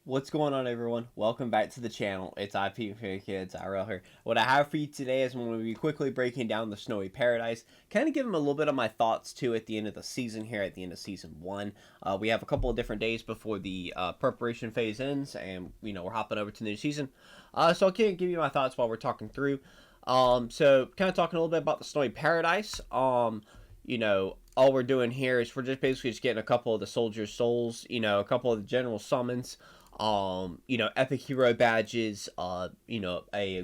What's going on, everyone? Welcome back to the channel. It's IP for Kids, IRL here. What I have for you today is I'm going to be quickly breaking down the Snowy Paradise, kind of giving a little bit of my thoughts too at the end of the season here, at the end of Season 1. We have a couple of different days before the preparation phase ends, and, we're hopping over to the new season. So I'll give you my thoughts while we're talking through. So kind of talking a little bit about the Snowy Paradise. All we're doing here is we're just basically just getting a couple of the soldiers' souls, a couple of the general summons, epic hero badges, a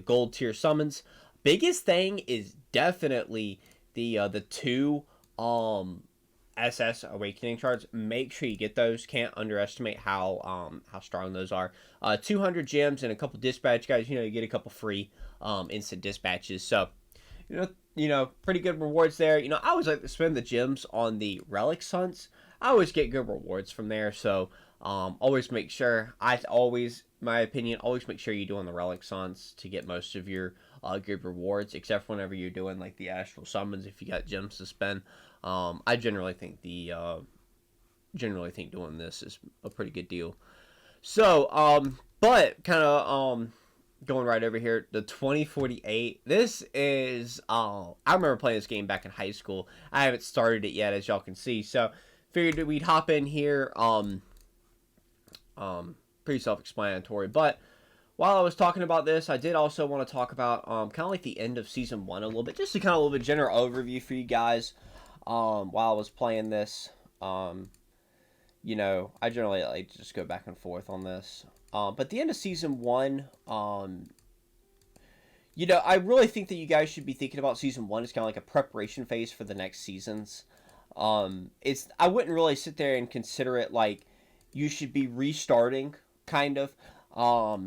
gold tier summons. Biggest thing is definitely the two SS awakening shards. Make sure you get those. Can't underestimate how strong those are. 200 gems and a couple dispatch guys. You get a couple free instant dispatches. So pretty good rewards there. I always like to spend the gems on the relic hunts. I always get good rewards from there. So always make sure, my opinion, always make sure you're doing the relic hunts to get most of your good rewards, except whenever you're doing like the astral summons, if you got gems to spend. I generally think doing this is a pretty good deal. So, but kind of going right over here, the 2048. This is I remember playing this game back in high school. I haven't started it yet, as y'all can see. So figured we'd hop in here. Pretty self-explanatory. But while I was talking about this, I did also want to talk about kind of like the end of Season 1 a little bit, just to kind of a little bit general overview for you guys. While I was playing this, I generally like to just go back and forth on this. But the end of Season 1, I really think that you guys should be thinking about Season 1 as kind of like a preparation phase for the next seasons. I wouldn't really sit there and consider it like you should be restarting, kind of. I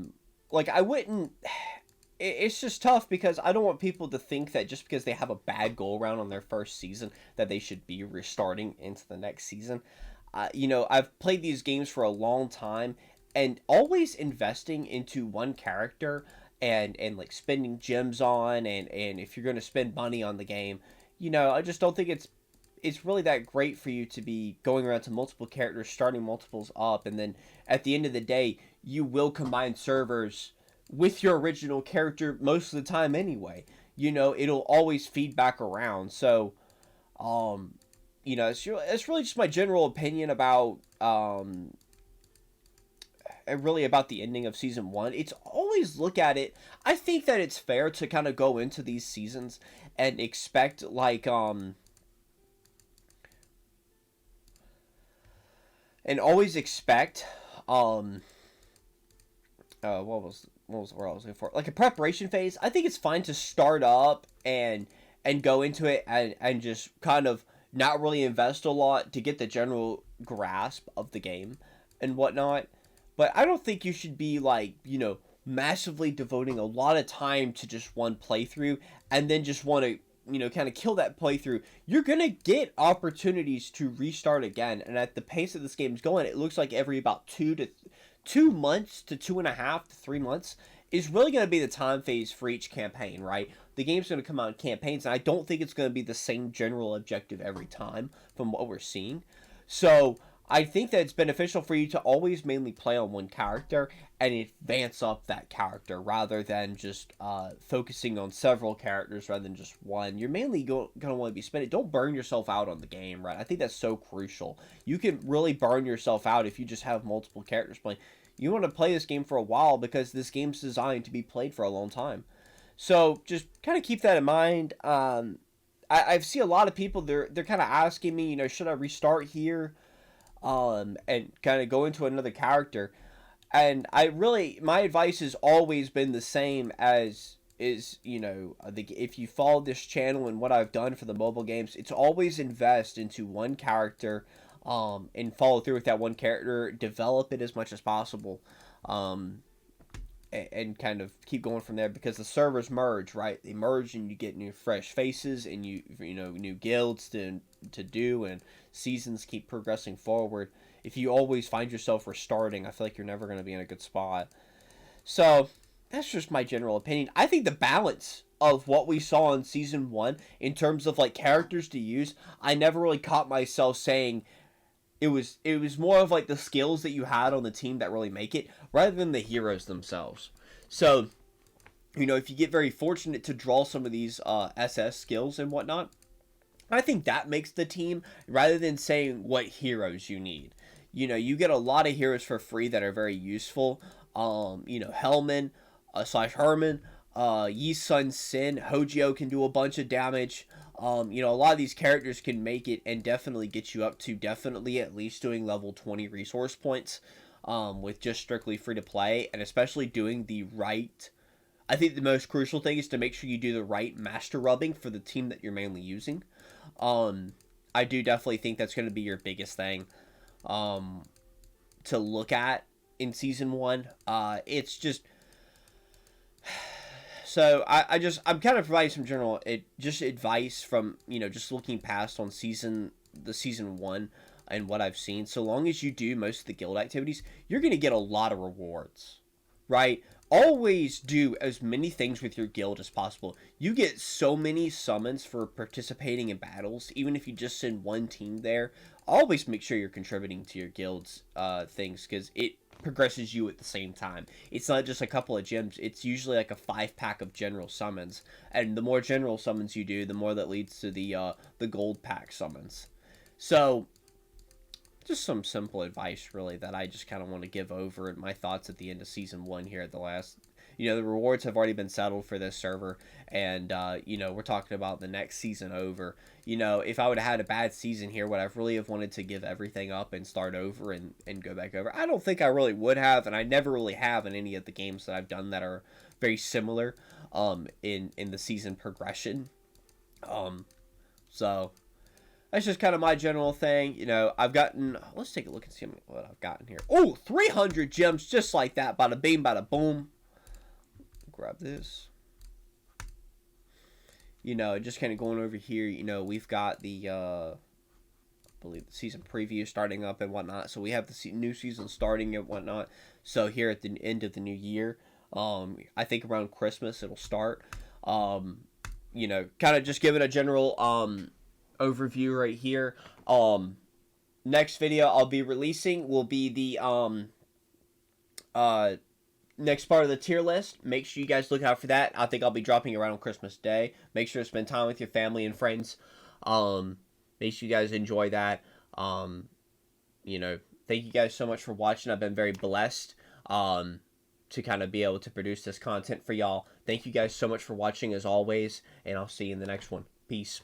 wouldn't... It's just tough because I don't want people to think that just because they have a bad go-around on their first season that they should be restarting into the next season. I've played these games for a long time, and always investing into one character and like spending gems on, and if you're going to spend money on the game, I just don't think it's really that great for you to be going around to multiple characters, starting multiples up, and then at the end of the day, you will combine servers with your original character most of the time anyway. It'll always feed back around. So, it's really just my general opinion about, really about the ending of Season 1. It's always look at it. I think that it's fair to kind of go into these seasons and expect, and always expect, what was where I was looking for? Like a preparation phase. I think it's fine to start up and go into it and just kind of not really invest a lot to get the general grasp of the game and whatnot. But I don't think you should be massively devoting a lot of time to just one playthrough and then just want to kind of kill that playthrough. You're going to get opportunities to restart again. And at the pace that this game is going, it looks like every about 2 months to 2.5 to 3 months is really going to be the time phase for each campaign, right? The game's going to come out in campaigns, and I don't think it's going to be the same general objective every time from what we're seeing. So I think that it's beneficial for you to always mainly play on one character and advance up that character rather than just focusing on several characters rather than just one. You're mainly going to want to be spending. Don't burn yourself out on the game, right? I think that's so crucial. You can really burn yourself out if you just have multiple characters playing. You want to play this game for a while because this game's designed to be played for a long time. So just kind of keep that in mind. I see a lot of people, they're kind of asking me, should I restart here? And kind of go into another character. And my advice has always been the same as if you follow this channel and what I've done for the mobile games, it's always invest into one character, and follow through with that one character, develop it as much as possible, and kind of keep going from there, because the servers merge, right? They merge and you get new fresh faces and new guilds to do, and seasons keep progressing forward. If you always find yourself restarting, I feel like you're never going to be in a good spot. So that's just my general opinion. I think the balance of what we saw in Season 1 in terms of characters to use, I never really caught myself saying it was more of like the skills that you had on the team that really make it, rather than the heroes themselves. So, if you get very fortunate to draw some of these SS skills and whatnot, I think that makes the team, rather than saying what heroes you need. You get a lot of heroes for free that are very useful. Hellman, slash Herman, Yi Sun Sin, Hojio can do a bunch of damage. A lot of these characters can make it and definitely get you up to definitely at least doing level 20 resource points, with just strictly free to play, and especially doing the right. I think the most crucial thing is to make sure you do the right master rubbing for the team that you're mainly using. I do definitely think that's going to be your biggest thing to look at in season 1. It's just so I'm kind of providing some general advice from just looking past on season 1 and what I've seen. So long as you do most of the guild activities, you're going to get a lot of rewards, right? Always do as many things with your guild as possible. You get so many summons for participating in battles, even if you just send one team there. Always make sure you're contributing to your guild's things, because it progresses you at the same time. It's not just a couple of gems, it's usually like a 5-pack of general summons, and the more general summons you do, the more that leads to the gold pack summons. So just some simple advice, really, that I just kind of want to give over my thoughts at the end of season 1 here at the last. The rewards have already been settled for this server, and we're talking about the next season over. If I would have had a bad season here, would I really have wanted to give everything up and start over and go back over? I don't think I really would have, and I never really have in any of the games that I've done that are very similar in the season progression. So that's just kind of my general thing. I've gotten... Let's take a look and see what I've gotten here. Oh, 300 gems just like that. Bada bing, bada boom. Grab this. Just kind of going over here. We've got the... I believe the season preview starting up and whatnot. So we have the new season starting and whatnot. So here at the end of the new year, I think around Christmas it'll start. Kind of just give it a general... overview right here. Next video I'll be releasing will be the next part of the tier list. Make sure you guys look out for that. I think I'll be dropping around on Christmas Day. Make sure to spend time with your family and friends. Make sure you guys enjoy that. Thank you guys so much for watching. I've been very blessed to kind of be able to produce this content for y'all. Thank you guys so much for watching as always, and I'll see you in the next one. Peace.